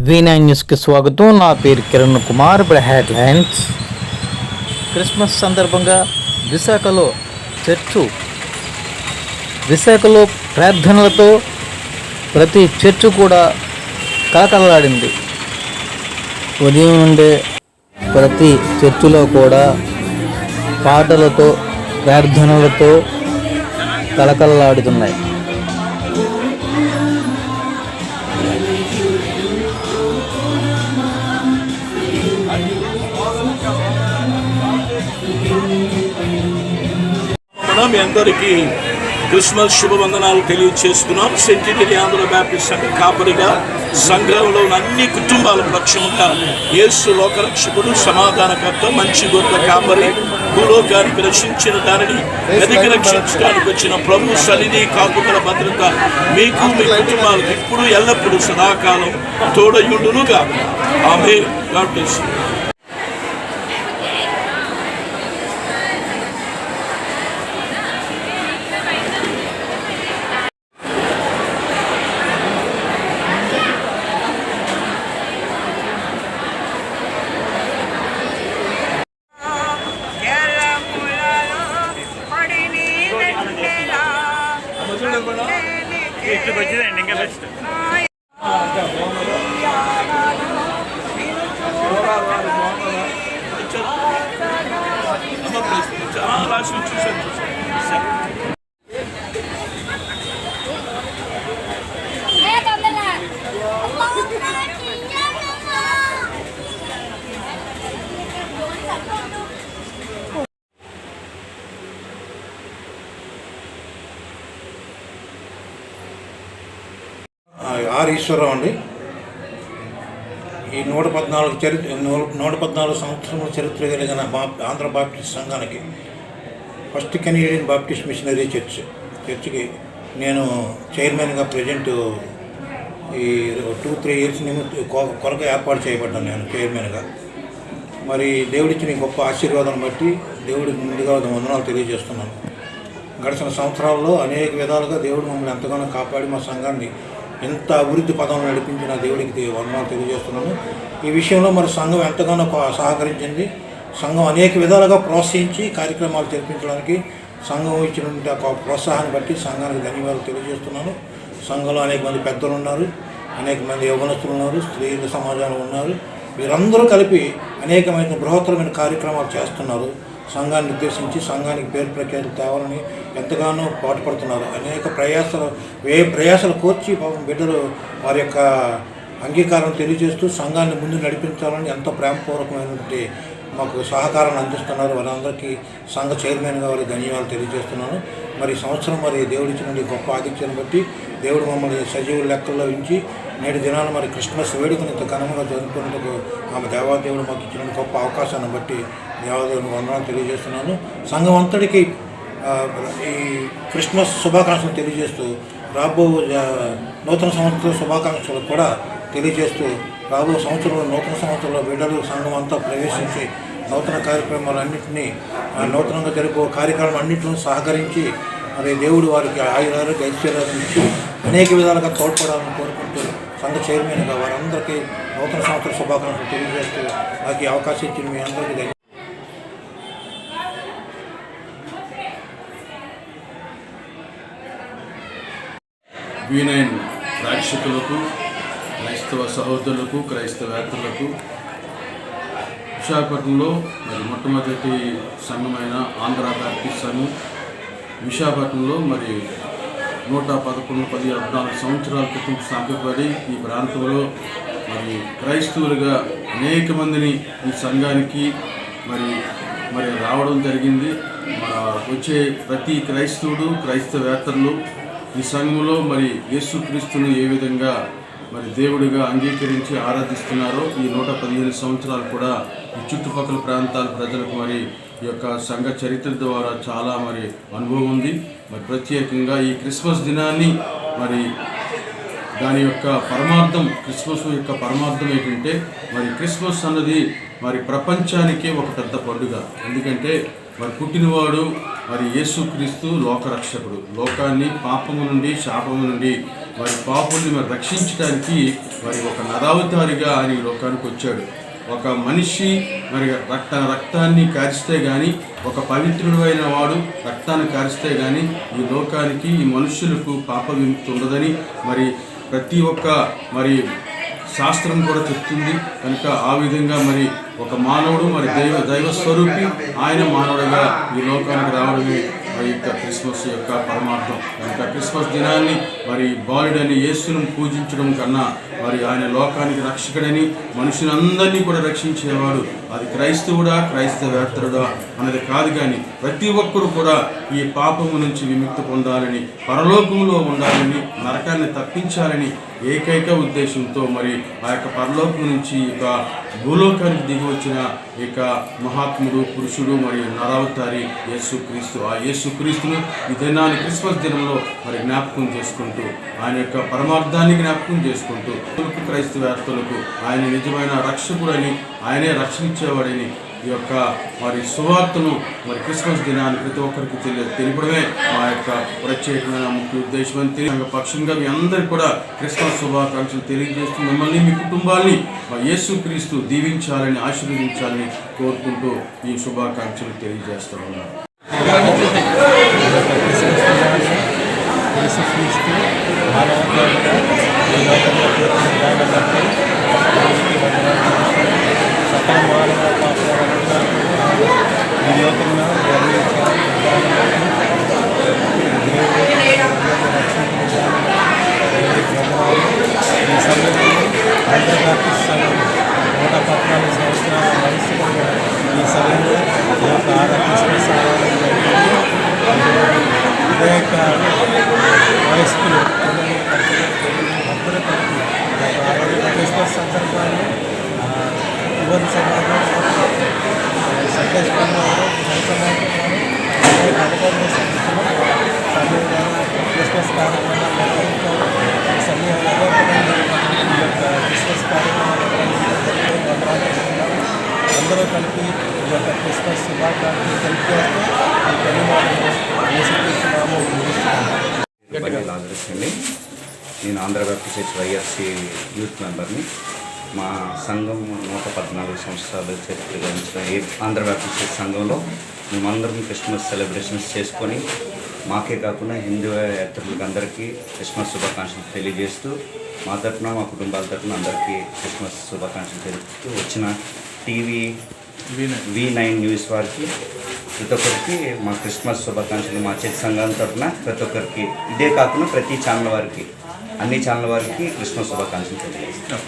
V9 న్యూస్కి స్వాగతం. నా పేరు కిరణ్ కుమార్. ఇప్పుడు హెడ్లైన్స్. క్రిస్మస్ సందర్భంగా విశాఖలో ప్రార్థనలతో ప్రతి చర్చ్ కూడా కలకలలాడింది. ఉదయం నుండే ప్రతి చర్చిలో కూడా పాటలతో ప్రార్థనలతో కలకలలాడుతున్నాయి. మీ అందరికీ క్రిస్మస్ శుభవందనాలు తెలియజేస్తున్నాం. సెంట్ టీటీ ఆంధ్ర బ్యాప్టిస్ట్ సంఘ కాపరిగా సంఘంలో ఉన్న అన్ని కుటుంబాల పక్షముగా యేసు లోకరక్షకుడు, సమాధానకర్త, మంచి గొర్రెల కాపరి, భూలోకానికి రక్షించిన దానిని వెతికి రక్షించడానికి వచ్చిన ప్రభు సన్నిధి కాపుదల భద్రత మీకు, మీ కుటుంబాలకు ఇప్పుడు ఎల్లప్పుడూ సదాకాలం తోడయుండునుగా. Amen. God bless you. R Eswararao అండి. ఈ 114 సంవత్సరముల చరిత్ర కలిగిన ఆంధ్ర బాప్టిస్ట్ సంఘానికి ఫస్ట్ కెనడియన్ బాప్టిస్ట్ మిషనరీ చర్చ్కి నేను చైర్మన్గా ప్రజెంట్ ఈ 2-3 ఇయర్స్ కొరకు ఏర్పాటు చేయబడ్డాను. నేను చైర్మన్గా. మరి దేవుడిచ్చిన గొప్ప ఆశీర్వాదాన్ని బట్టి దేవుడికి ముందుగా వందనాలు తెలియజేస్తున్నాను. గడిచిన సంవత్సరాల్లో అనేక విధాలుగా దేవుడు మమ్మల్ని ఎంతగానో కాపాడి మా సంఘాన్ని ఎంత అభివృద్ధి పదంలో నడిపించిన దేవుడికి వందనాలు తెలియజేస్తున్నాను. ఈ విషయంలో మరి సంఘం ఎంతగానో సహకరించింది. సంఘం అనేక విధాలుగా ప్రోత్సహించి కార్యక్రమాలు జరిపించడానికి సంఘం ఇచ్చిన ప్రోత్సాహాన్ని బట్టి సంఘానికి ధన్యవాదాలు తెలియజేస్తున్నాను. సంఘంలో అనేక మంది పెద్దలు ఉన్నారు, అనేక మంది యవ్వనస్తులు ఉన్నారు, స్త్రీల సమాజంలో ఉన్నారు. వీరందరూ కలిపి అనేకమైన బృహత్తరమైన కార్యక్రమాలు చేస్తున్నారు. సంఘాన్ని ఉద్దేశించి సంఘానికి పేరు ప్రఖ్యాతులు తేవాలని ఎంతగానో పాటుపడుతున్నారు. అనేక ప్రయాసాలు కోర్చి పాపం బిడ్డలు వారి యొక్క అంగీకారం తెలియజేస్తూ సంఘాన్ని ముందు నడిపించాలని ఎంతో ప్రేమపూర్వకమైనటువంటి మాకు సహకారాన్ని అందిస్తున్నారు. వారందరికీ సంఘ చైర్మన్గా వారికి ధన్యవాదాలు తెలియజేస్తున్నాను. మరి సంవత్సరం మరి దేవుడిచ్చిన గొప్ప ఆతిథ్యాన్ని బట్టి దేవుడు మమ్మల్ని సజీవుల లెక్కల్లో ఉంచి నేటి దినాలు మరి క్రిస్మస్ వేడుకను ఇంత ఘనంగా జరుపుకునేందుకు ఆమె దేవాదేవుడు మాకు ఇచ్చిన గొప్ప అవకాశాన్ని బట్టి దేవాదేవుని వందనాలు తెలియజేస్తున్నాను. సంఘం అంతటికీ ఈ క్రిస్మస్ శుభాకాంక్షలు తెలియజేస్తూ రాబో నూతన సంవత్సర శుభాకాంక్షలు కూడా తెలియజేస్తూ రాబో సంవత్సరంలో నూతన సంవత్సరంలో బిడ్డలు సంఘం అంతా ప్రవేశించి నూతన కార్యక్రమాలన్నింటినీ నూతనంగా జరిపే కార్యక్రమం అన్నింటిలో సహకరించి మరి దేవుడు వారికి ఆయురారోగ్య ఐశ్వర్యాలు ఇచ్చి అనేక విధాలుగా తోడ్పడాలని కోరుకుంటూ సంఘ చైర్మన్గా వారందరికీ నూతన సంవత్సర శుభాకాంక్షలు తెలియజేస్తూ నాకు ఈ అవకాశం ఇచ్చిన మీ అందరికీ V9 ప్రేక్షకులకు, క్రైస్తవ సహోదరులకు, క్రైస్తవేత్తరులకు విశాఖపట్నంలో మరి మొట్టమొదటి సంఘమైన ఆంధ్ర బాప్టిస్ట్ సంఘం విశాఖపట్నంలో మరి 114 సంవత్సరాల క్రితం స్థాపించబడి ఈ ప్రాంతంలో మరి క్రైస్తవులుగా అనేక మందిని ఈ సంఘానికి మరి రావడం జరిగింది. వచ్చే ప్రతి క్రైస్తవుడు, క్రైస్తవేత్తరులు ఈ సంఘంలో మరి యేసుక్రీస్తును ఏ విధంగా మరి దేవుడిగా అంగీకరించి ఆరాధిస్తున్నారో ఈ 115 సంవత్సరాలు కూడా ఈ చుట్టుపక్కల ప్రాంతాల ప్రజలకు మరి ఈ యొక్క సంఘ చరిత్ర ద్వారా చాలా మరి అనుభవం ఉంది. మరి ప్రత్యేకంగా ఈ క్రిస్మస్ దినాన్ని మరి దాని యొక్క పరమార్థం, క్రిస్మస్ యొక్క పరమార్థం ఏంటంటే మరి క్రిస్మస్ అన్నది మరి ప్రపంచానికే ఒక పెద్ద పండుగ. ఎందుకంటే మరి పుట్టినవాడు మరి యేసుక్రీస్తు లోకరక్షకుడు. లోకాన్ని పాపము నుండి, శాపము నుండి మరి పాపుల్ని మరి రక్షించడానికి మరి ఒక నరావతారిగా ఆయన ఈ లోకానికి వచ్చాడు. ఒక మనిషి మరి రక్తాన్ని కారిస్తే కానీ, ఒక పవిత్రుడు అయిన వాడు రక్తాన్ని కారిస్తే కానీ ఈ లోకానికి, ఈ మనుషులకు పాప విముక్తి ఉండదని మరి ప్రతి ఒక్క మరి శాస్త్రం కూడా చెప్తుంది. కనుక ఆ విధంగా మరి ఒక మానవుడు మరి దైవ స్వరూపి ఆయన మానవుడిగా ఈ లోకానికి రావడమే మరి యొక్క క్రిస్మస్ యొక్క పరమార్థం. కనుక క్రిస్మస్ దినాన్ని మరి బాలుడని యేసును పూజించడం కన్నా మరి ఆయన లోకానికి రక్షకుడని మనుషులందరినీ కూడా రక్షించేవాడు. అది క్రైస్తవుడా, క్రైస్తవేతరుడా అన్నది కాదు, కానీ ప్రతి ఒక్కరు కూడా ఈ పాపము నుంచి విముక్తి పొందాలని, పరలోకంలో ఉండాలని, నరకాన్ని తప్పించాలని ఏకైక ఉద్దేశంతో మరి ఆ యొక్క పరలోకం నుంచి ఇక భూలోకానికి దిగి వచ్చిన ఇక మహాత్ముడు, పురుషుడు మరియు నరావతారి యేసుక్రీస్తు. ఆ యేసుక్రీస్తును ఈ దినాన్ని క్రిస్మస్ దినంలో మరి జ్ఞాపకం చేసుకుంటూ, ఆయన యొక్క పరమార్థాన్ని జ్ఞాపకం చేసుకుంటూ క్రైస్తవేత్తలకు ఆయన నిజమైన రక్షకుడని, ఆయనే రక్షించేవాడని ఈ యొక్క మరి సువార్తను మరి క్రిస్మస్ దినాన్ని ప్రతి ఒక్కరికి తెలిపడమే మా యొక్క ప్రత్యేకమైన ముఖ్య ఉద్దేశం అని తెలియ పక్షంగా మీ అందరికీ కూడా క్రిస్మస్ శుభాకాంక్షలు తెలియజేస్తూ మిమ్మల్ని, మీ కుటుంబాన్ని మా యేసుక్రీస్తు దీవించాలని, ఆశీర్వదించాలని కోరుకుంటూ ఈ శుభాకాంక్షలు తెలియజేస్తూ ఉన్నాను. ఈ సమయంలో వయస్కులు అందరూ కలిపి క్రిస్మస్ సందర్భాన్ని యువత సమాజం, సండే స్కూల్లో క్రిస్మస్ కార్యక్రమాలు క్రిస్మస్ కార్యక్రమాలు అందరూ కలిపి ఈ యొక్క క్రిస్మస్ శుభాకాంక్షలు తెలిపేస్తూ ఈ ధన్యవాదాలు యేసుక్రీస్తునామములో అండి. నేను Andhra Baptist church YRC youth మెంబర్ని. మా సంఘం 114 సంవత్సరాలు చరిత్ర గడించిన ఆంధ్ర బ్యాప్టిస్ట్ చర్చ్ సంఘంలో మేమందరం క్రిస్మస్ సెలబ్రేషన్స్ చేసుకొని, మాకే కాకుండా హిందూ యాత్రికులకు అందరికీ క్రిస్మస్ శుభాకాంక్షలు తెలియజేస్తూ, మా తరఫున మా కుటుంబాల తరఫున అందరికీ క్రిస్మస్ శుభాకాంక్షలు తెలుపుతూ, వచ్చిన టీవీ V9 న్యూస్ వారికి ప్రతి ఒక్కరికి మా క్రిస్మస్ శుభాకాంక్షలు మా చర్చ్ సంఘాల తరఫున ప్రతి ఒక్కరికి, ఇదే కాకుండా ప్రతి ఛానల్ వారికి, అన్ని ఛానల్ వారికి క్రిస్మస్ శుభాకాంక్షలు తెలియజేస్తాం.